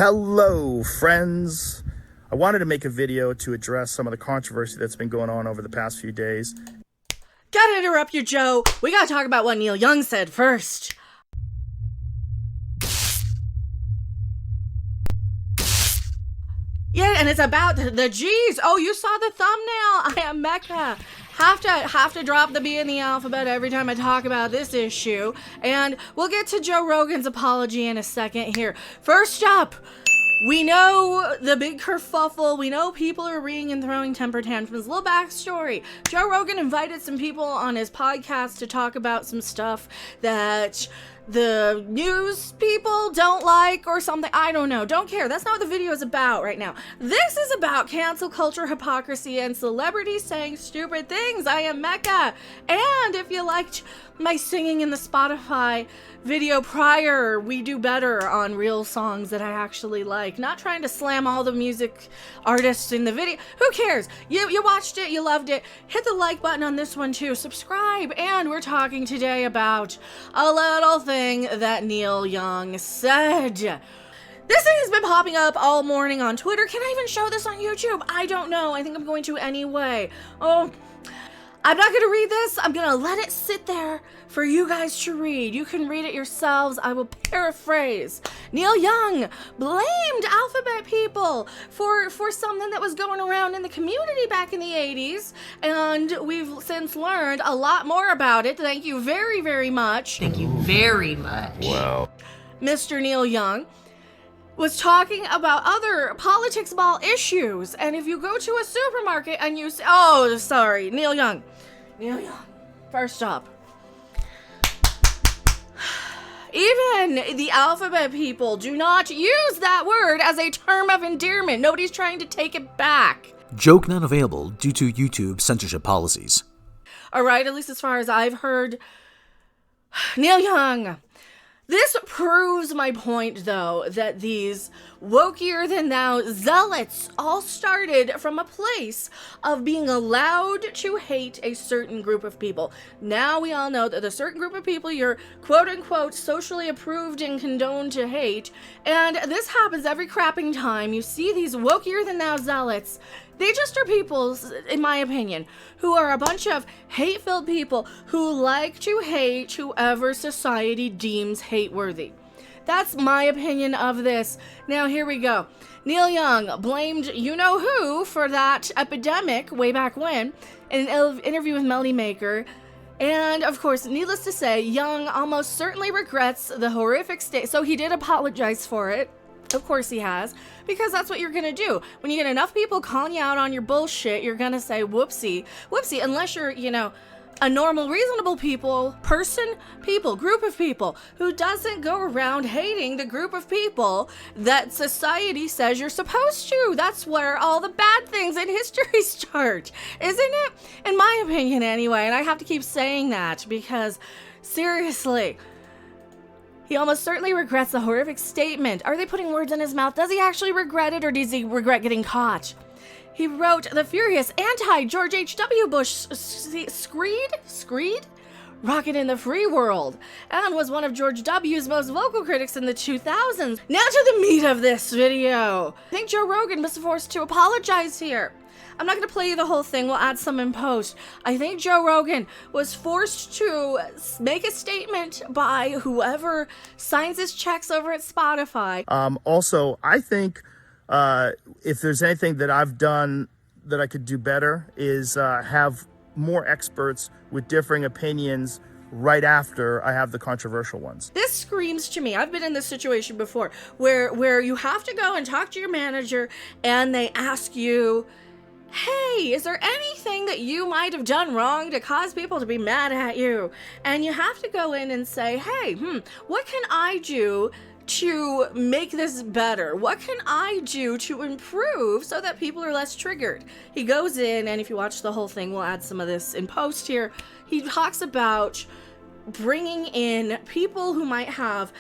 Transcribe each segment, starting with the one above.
Hello, friends. I wanted to make a video to address some of the controversy that's been going on over the past few days. Gotta interrupt you, Joe. We gotta talk about what Neil Young said first. Yeah, and it's about the G's. Oh, you saw the thumbnail. I am Mecca. Have to drop the B in the alphabet every time I talk about this issue. And we'll get to Joe Rogan's apology in a second here. First up, we know the big kerfuffle. We know people are reading and throwing temper tantrums. Little backstory. Joe Rogan invited some people on his podcast to talk about some stuff that the news people don't like or something. I don't know. Don't care. That's not what the video is about right now. This is about cancel culture, hypocrisy, and celebrities saying stupid things. I am Mecca. And if you liked my singing in the Spotify video prior, we do better on real songs that I actually like. Not trying to slam all the music artists in the video. Who cares? You watched it, you loved it. Hit the like button on this one too. Subscribe. And we're talking today about a little thing that Neil Young said. This thing has been popping up all morning on Twitter. Can I even show this on YouTube? I don't know. I think I'm going to anyway. Oh, I'm not going to read this. I'm going to let it sit there for you guys to read. You can read it yourselves. I will paraphrase. Neil Young blamed alphabet people for something that was going around in the community back in the 80s. And we've since learned a lot more about it. Thank you very, very much. Thank you very much. Wow. Mr. Neil Young was talking about other politics ball issues. And if you go to a supermarket and you say, oh, sorry, Neil Young, first up, even the alphabet people do not use that word as a term of endearment. Nobody's trying to take it back. Joke not available due to YouTube censorship policies. All right, at least as far as I've heard. Neil Young. This proves my point, though, that these wokier-than-thou zealots all started from a place of being allowed to hate a certain group of people. Now we all know that a certain group of people you're quote-unquote socially approved and condoned to hate, and this happens every crapping time you see these wokier-than-thou zealots. They just are people, in my opinion, who are a bunch of hate-filled people who like to hate whoever society deems hate-worthy. That's my opinion of this. Now, here we go. Neil Young blamed you-know-who for that epidemic way back when in an interview with Melody Maker. And, of course, needless to say, Young almost certainly regrets the horrific state. So he did apologize for it. Of course he has, because that's what you're gonna do. When you get enough people calling you out on your bullshit, you're gonna say whoopsie, unless you're, a normal, reasonable group of people who doesn't go around hating the group of people that society says you're supposed to. That's where all the bad things in history start, isn't it? In my opinion, anyway, and I have to keep saying that because, seriously, he almost certainly regrets the horrific statement. Are they putting words in his mouth? Does he actually regret it, or does he regret getting caught? He wrote the furious anti-George H.W. Bush screed? Rocket in the free world, and was one of George W.'s most vocal critics in the 2000s. Now to the meat of this video. I think Joe Rogan was forced to apologize here. I'm not going to play you the whole thing. We'll add some in post. I think Joe Rogan was forced to make a statement by whoever signs his checks over at Spotify. Also, I think if there's anything that I've done that I could do better is have more experts with differing opinions right after I have the controversial ones. This screams to me, I've been in this situation before, where you have to go and talk to your manager and they ask you, hey, is there anything that you might have done wrong to cause people to be mad at you? And you have to go in and say, hey, what can I do to make this better? What can I do to improve so that people are less triggered? He goes in, and if you watch the whole thing, we'll add some of this in post here. He talks about bringing in people who might have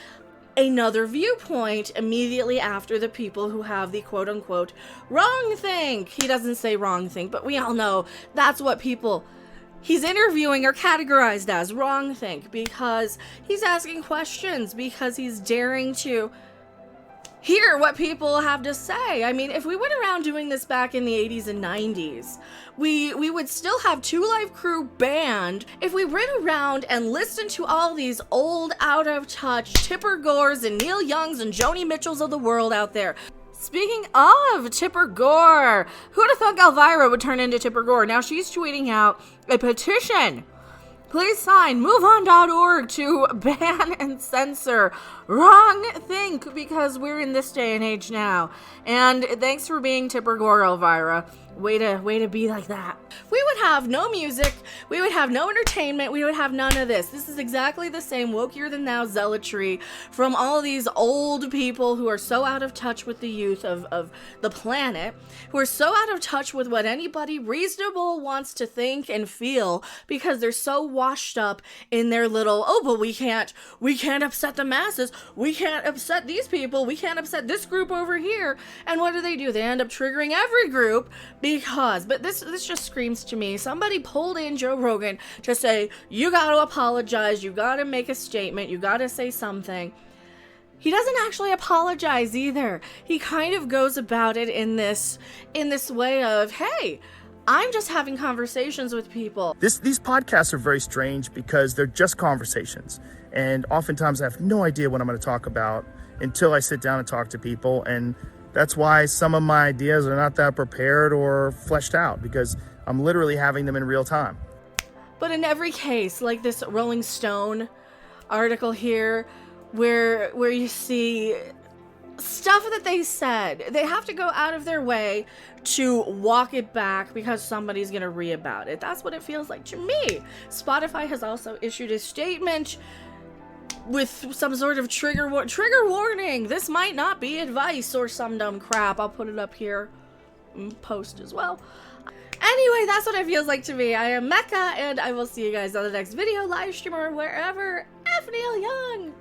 another viewpoint immediately after the people who have the quote-unquote wrong thing. He doesn't say wrong thing, but we all know that's what people he's interviewing are categorized as wrong think, because he's asking questions, because he's daring to hear what people have to say. I mean, if we went around doing this back in the 80s and 90s, we would still have Two Live Crew band if we went around and listened to all these old, out of touch Tipper Gores and Neil Youngs and Joni Mitchells of the world out there. Speaking of Tipper Gore, who'd have thought Elvira would turn into Tipper Gore? Now she's tweeting out a petition. Please sign moveon.org to ban and censor. Wrong think, because we're in this day and age now. And thanks for being Tipper Gore, Elvira. Way to be like that. We would have no music, we would have no entertainment, we would have none of this. This is exactly the same wokier than thou zealotry from all these old people who are so out of touch with the youth of the planet, who are so out of touch with what anybody reasonable wants to think and feel, because they're so washed up in their little, oh, but we can't upset the masses, we can't upset these people, we can't upset this group over here. And what do? They end up triggering every group. But this just screams to me, somebody pulled in Joe Rogan to say, you got to apologize, you got to make a statement, you got to say something. He doesn't actually apologize either. He kind of goes about it in this way of, hey, I'm just having conversations with people. These podcasts are very strange because they're just conversations. And oftentimes I have no idea what I'm going to talk about until I sit down and talk to people. And that's why some of my ideas are not that prepared or fleshed out, because I'm literally having them in real time. But in every case, like this Rolling Stone article here, where you see stuff that they said, they have to go out of their way to walk it back because somebody's gonna read about it. That's what it feels like to me. Spotify has also issued a statement with some sort of trigger warning. This might not be advice or some dumb crap. I'll put it up here, post as well. Anyway, that's what it feels like to me. I am Mecca, and I will see you guys on the next video, live stream, or wherever. F. Neil Young.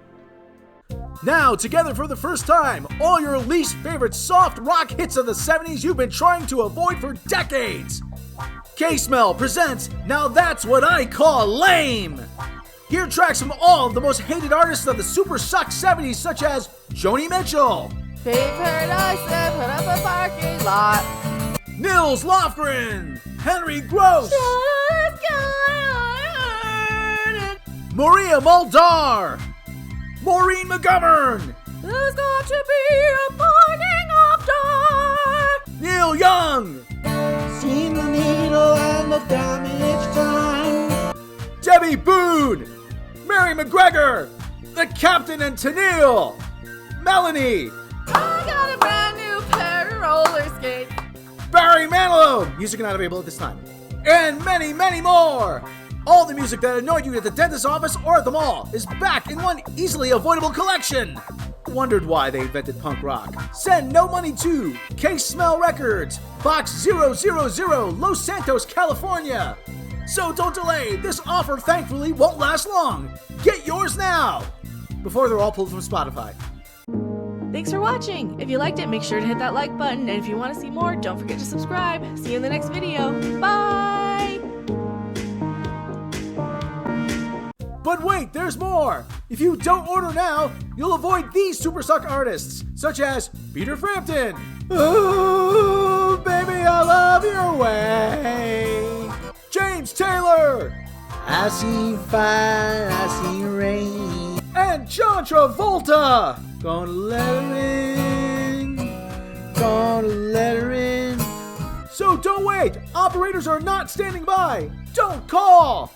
Now, together for the first time, all your least favorite soft rock hits of the 70s you've been trying to avoid for decades. K-Smell presents Now That's What I Call Lame. Hear tracks from all of the most hated artists of the super suck 70s, such as Joni Mitchell, Paradise and put up a parking lot. Nils Lofgren, Henry Gross, Maria Muldaur, Maureen McGovern, There's got to be a morning after. Neil Young, Seen the needle and the damage done. Debbie Boone, Mary McGregor, The Captain and Tennille, Melanie, I got a brand new pair of roller skates. Barry Manilow, music not available at this time, and many, many more. All the music that annoyed you at the dentist's office or at the mall is back in one easily avoidable collection. Wondered why they invented punk rock? Send no money to K-Smell Records, Box 000, Los Santos, California. So don't delay, this offer thankfully won't last long. Get yours now, before they're all pulled from Spotify. Thanks for watching. If you liked it, make sure to hit that like button. And if you want to see more, don't forget to subscribe. See you in the next video. Bye! But wait, there's more! If you don't order now, you'll avoid these super suck artists, such as Peter Frampton. Ooh, baby, I love your way. James Taylor. I see fire, I see rain. And John Travolta. Gonna let her in. Gonna let her in. So don't wait. Operators are not standing by. Don't call.